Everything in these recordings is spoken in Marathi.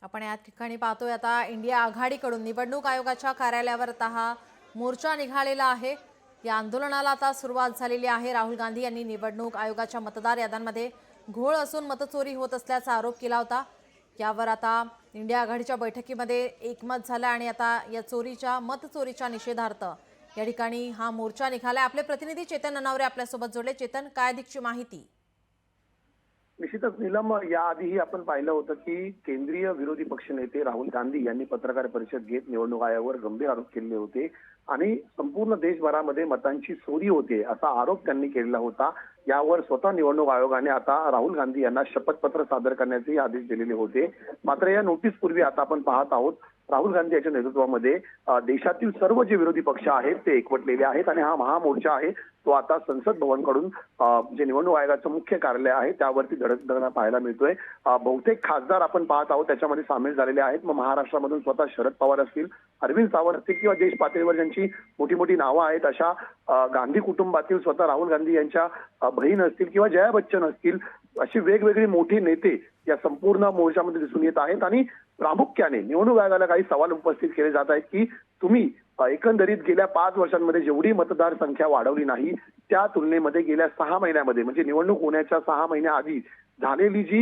आपण या ठिकाणी पाहतोय आता इंडिया आघाडीकडून निवडणूक आयोगाच्या कार्यालयावर आता हा मोर्चा निघालेला आहे। या आंदोलनाला आता सुरुवात झालेली आहे। राहुल गांधी यांनी निवडणूक आयोगाच्या मतदार याद्यांमध्ये घोळ असून मतचोरी होत असल्याचा आरोप केला होता। यावर आता इंडिया आघाडीच्या बैठकीमध्ये एकमत झालं आणि आता या मतचोरीच्या निषेधार्थ या ठिकाणी हा मोर्चा निघालाय। आपले प्रतिनिधी चेतन ननावरे आपल्यासोबत जोडले। चेतन, काय अधिकची माहिती? निश्चितच नीलम, याआधीही आपण पाहिलं होतं की केंद्रीय विरोधी पक्षनेते राहुल गांधी यांनी पत्रकार परिषद घेत निवडणूक आयोगावर गंभीर आरोप केले होते आणि संपूर्ण देशभरामध्ये मतांची चोरी होते असा आरोप त्यांनी केलेला होता। यावर स्वतः निवडणूक आयोगाने आता राहुल गांधी यांना शपथपत्र सादर करण्याचे आदेश दिलेले होते। मात्र या नोटीस पूर्वी आता आपण पाहत आहोत राहुल गांधी यांच्या नेतृत्वामध्ये देशातील सर्व जे विरोधी पक्ष आहेत ते एकवटलेले आहेत आणि हा महामोर्चा आहे तो आता संसद भवनकडून जे निवडणूक आयोगाचं मुख्य कार्यालय आहे त्यावरती धडकताना पाहायला मिळतोय। बहुतेक खासदार आपण पाहत आहोत त्याच्यामध्ये सामील झालेले आहेत। मग महाराष्ट्रामधून स्वतः शरद पवार असतील, अरविंद सावंत असतील किंवा देश पातळीवर ज्यांची मोठी मोठी नावं आहेत अशा गांधी कुटुंबातील स्वतः राहुल गांधी यांच्या बहीण असतील किंवा जया बच्चन असतील, अशी वेगवेगळी मोठी नेते या संपूर्ण मोर्चामध्ये दिसून येत आहेत। आणि प्रामुख्याने निवडणूक आयोगाला काही सवाल उपस्थित केले जात आहेत की तुम्ही एकंदरीत गेल्या 5 वर्षांमध्ये जेवढी मतदार संख्या वाढवली नाही त्या तुलनेमध्ये गेल्या 6 महिन्यामध्ये म्हणजे निवडणूक होण्याच्या 6 महिन्याआधी झालेली जी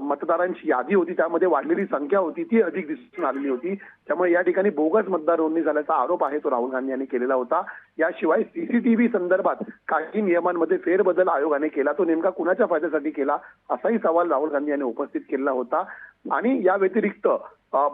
मतदारांची यादी होती त्यामध्ये वाढलेली संख्या होती ती अधिक दिसून आलेली होती। त्यामुळे या ठिकाणी बोगस मतदार नोंदणी झाल्याचा आरोप आहे तो राहुल गांधी यांनी केलेला होता। याशिवाय सीसीटीव्ही संदर्भात काही नियमांमध्ये फेरबदल आयोगाने केला, तो नेमका कुणाच्या फायद्यासाठी केला असाही सवाल राहुल गांधी यांनी उपस्थित केलेला होता। आणि या व्यतिरिक्त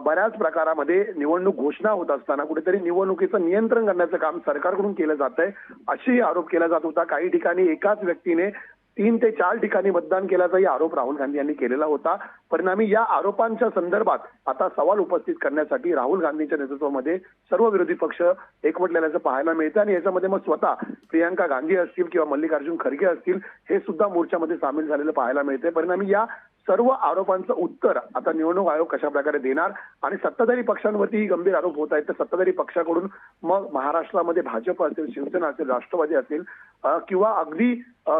बऱ्याच प्रकारामध्ये निवडणूक घोषणा होत असताना कुठेतरी निवडणुकीचं नियंत्रण करण्याचं काम सरकारकडून केलं जात आहे अशी आरोप केला जात होता। काही ठिकाणी एकाच व्यक्तीने 3 ते 4 ठिकाणी मतदान केल्याचाही आरोप राहुल गांधी यांनी केलेला होता। परिणामी या आरोपांच्या संदर्भात आता सवाल उपस्थित करण्यासाठी राहुल गांधींच्या नेतृत्वामध्ये सर्व विरोधी पक्ष एकवटलेल्याचं पाहायला मिळतं आणि याच्यामध्ये मग स्वतः प्रियंका गांधी असतील किंवा मल्लिकार्जुन खरगे असतील हे सुद्धा मोर्चामध्ये सामील झालेलं पाहायला मिळते। परिणामी या सर्व आरोपांचं उत्तर आता निवडणूक आयोग कशा प्रकारे देणार आणि सत्ताधारी पक्षांवरती गंभीर आरोप होत आहेत तर सत्ताधारी पक्षाकडून मग महाराष्ट्रामध्ये भाजप असेल, शिवसेना असेल, राष्ट्रवादी असेल किंवा अगदी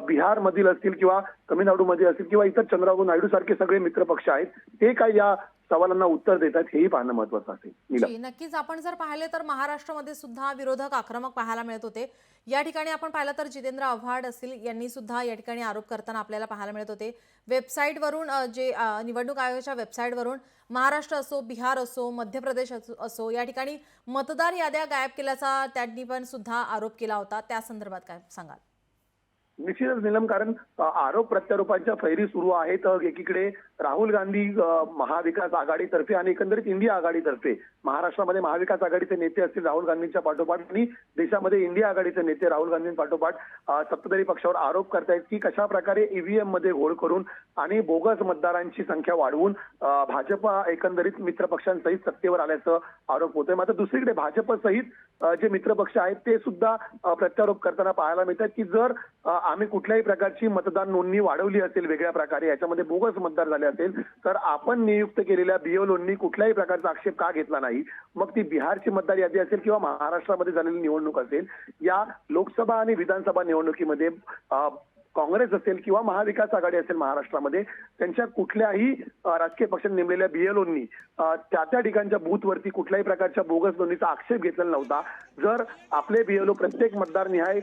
बिहारमधील असतील किंवा तमिळनाडूमध्ये असतील किंवा इतर चंद्रबाबू नायडू सारखे सगळे मित्र पक्ष आहेत ते काय या सवालांना उत्तर देतात हेही पाहणं महत्त्वाचं असेल। नक्कीच आपण जर पाहिले तर महाराष्ट्रामध्ये सुद्धा विरोधक आक्रमक पाहायला मिळत होते। या ठिकाणी आपण पाहिलं तर जितेंद्र आव्हाड असतील यांनी सुद्धा या ठिकाणी आरोप करताना आपल्याला पाहायला मिळत होते। वेबसाईटवरून जे निवडणूक आयोगाच्या वेबसाईटवरून महाराष्ट्र असो, बिहार असो, मध्य प्रदेश असो या ठिकाणी मतदार याद्या गायब केल्याचा त्यांनी पण सुद्धा आरोप केला होता। त्या संदर्भात काय सांगाल? निश्चितच नीलम, कारण आरोप प्रत्यारोपांच्या फैरी सुरू आहेत। एकीकडे राहुल गांधी महाविकास आघाडीतर्फे आणि एकंदरीत इंडिया आघाडीतर्फे महाराष्ट्रामध्ये महाविकास आघाडीचे नेते असतील राहुल गांधींच्या पाठोपाठ आणि देशामध्ये इंडिया आघाडीचे नेते राहुल गांधींपाठोपाठ सत्ताधारी पक्षावर आरोप करतायत की कशा प्रकारे ईव्हीएम मध्ये घोळ करून आणि बोगस मतदारांची संख्या वाढवून भाजप एकंदरीत मित्रपक्षांसहित सत्तेवर आल्याचं आरोप होतोय। मात्र दुसरीकडे भाजप सहित जे मित्रपक्ष आहेत ते सुद्धा प्रत्यारोप करताना पाहायला मिळतात की जर आम्ही कुठल्याही प्रकारची मतदान नोंदणी वाढवली असेल वेगळ्या प्रकारे याच्यामध्ये बोगस मतदार झाले असेल तर आपण नियुक्त केलेल्या बीएलओंनी कुठल्याही प्रकारचा आक्षेप का घेतला नाही। मग ती बिहारची मतदार यादी असेल किंवा महाराष्ट्रामध्ये झालेली निवडणूक असेल, या लोकसभा आणि विधानसभा निवडणुकीमध्ये काँग्रेस असेल किंवा महाविकास आघाडी असेल महाराष्ट्रामध्ये त्यांच्या कुठल्याही राजकीय पक्षांनी नेमलेल्या बीएलओंनी त्या ठिकाणच्या बूथवरती कुठल्याही प्रकारच्या बोगस नोंदणीचा आक्षेप घेतलेला नव्हता। जर आपले बीएलओ प्रत्येक मतदार निहाय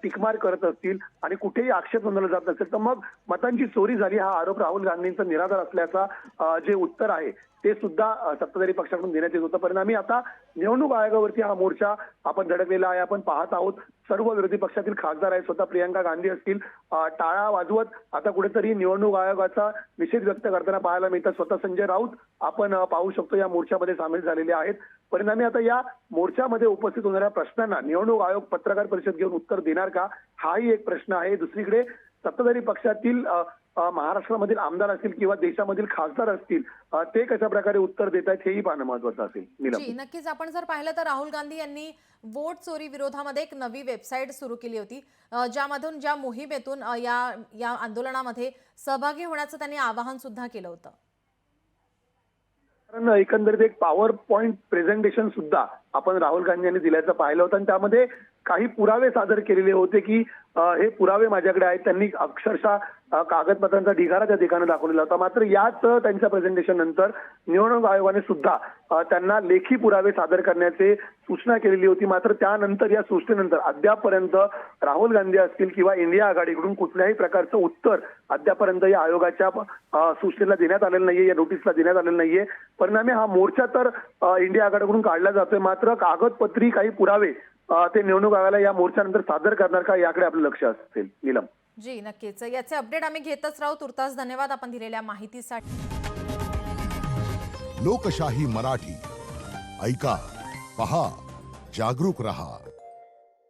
टिकमार करत असतील आणि कुठेही आक्षेप नोंदवला जात नसेल तर मग मतांची चोरी झाली हा आरोप राहुल गांधींचा निराधार असल्याचा जे उत्तर आहे ते सुद्धा सत्ताधारी पक्षाकडून देण्यात येत होतं। परिणामी आता निवडणूक आयोगावरती हा मोर्चा आपण धडकलेला आहे। आपण पाहत आहोत सर्व विरोधी पक्षातील खासदार आहेत, स्वतः प्रियंका गांधी असतील टाळा वाजवत आता कुठेतरी निवडणूक आयोगाचा निषेध व्यक्त करताना पाहायला मिळतात। स्वतः संजय राऊत आपण पाहू शकतो या मोर्चामध्ये सामील झालेले आहेत। परिणामी आता या मोर्चामध्ये उपस्थित होणाऱ्या प्रश्नांना निवडणूक आयोग पत्रकार परिषद घेऊन उत्तर देणार का हाही एक प्रश्न आहे। दुसरीकडे सत्ताधारी पक्षातील महाराष्ट्रामधील आमदार असतील किंवा देशामधील खासदार असतील ते कशा प्रकारे उत्तर देत आहेत हेही पाहणं महत्त्वाचं असेल। नक्कीच आपण जर पाहिलं तर राहुल गांधी यांनी वोट चोरी विरोधामध्ये एक नवी वेबसाईट सुरू केली होती ज्यामधून ज्या मोहिमेतून या आंदोलनामध्ये सहभागी होण्याचं त्यांनी आवाहन सुद्धा केलं होतं। कारण एकंदरीत एक पॉवर पॉइंट प्रेझेंटेशन सुद्धा आपण राहुल गांधी यांनी दिल्याचं पाहिलं होतं आणि त्यामध्ये काही पुरावे सादर केलेले होते की हे पुरावे माझ्याकडे आहेत. त्यांनी अक्षरशः कागदपत्रांचा ढिगारा त्या ठिकाणी दाखवलेला होता. मात्र याच त्यांच्या प्रेझेंटेशन नंतर निवडणूक आयोगाने सुद्धा त्यांना लेखी पुरावे सादर करण्याचे सूचना केलेली होती. मात्र त्यानंतर या सूचनेनंतर अद्यापपर्यंत राहुल गांधी असतील किंवा इंडिया आघाडीकडून कुठल्याही प्रकारचं उत्तर अद्यापर्यंत या आयोगाच्या सूचनेला देण्यात आलेलं नाहीये, या नोटीसला देण्यात आलेलं नाहीये. परिणामी हा मोर्चा तर इंडिया आघाडीकडून काढला जातोय, मात्र कागदपत्री काही पुरावे ते निवडणूक आयोगाला या मोर्चानंतर सादर करणार का याकडे आपलं लक्ष असेल. नीलम जी नक्कीच, याचे अपडेट आम्ही घेतच राहू. तुर्तास धन्यवाद आपण दिलेल्या माहितीसाठी. लोकशाही मराठी ऐका, पहा, जागरूक रहा.